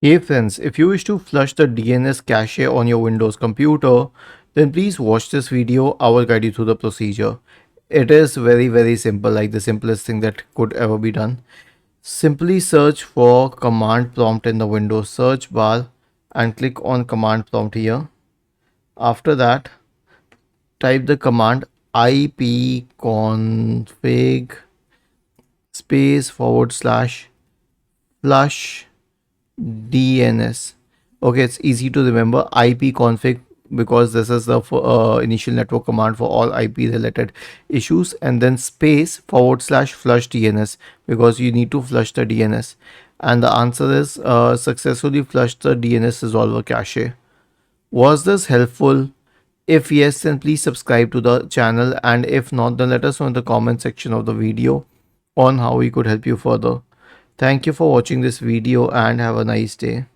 Hey friends, if you wish to flush the DNS cache on your Windows computer, then please watch this video. I will guide you through the procedure. It is very simple, like the simplest thing that could ever be done. Simply search for command prompt in the Windows search bar and click on command prompt here. After that, type the command ipconfig space /flush DNS. Okay, it's easy to remember ipconfig because this is the initial network command for all IP related issues, and then space /flush DNS because you need to flush the DNS. And the answer is successfully flushed the DNS resolver cache. Was this helpful? If yes, then please subscribe to the channel, and if not, then let us know in the comment section of the video on how we could help you further. Thank you for watching this video and have a nice day.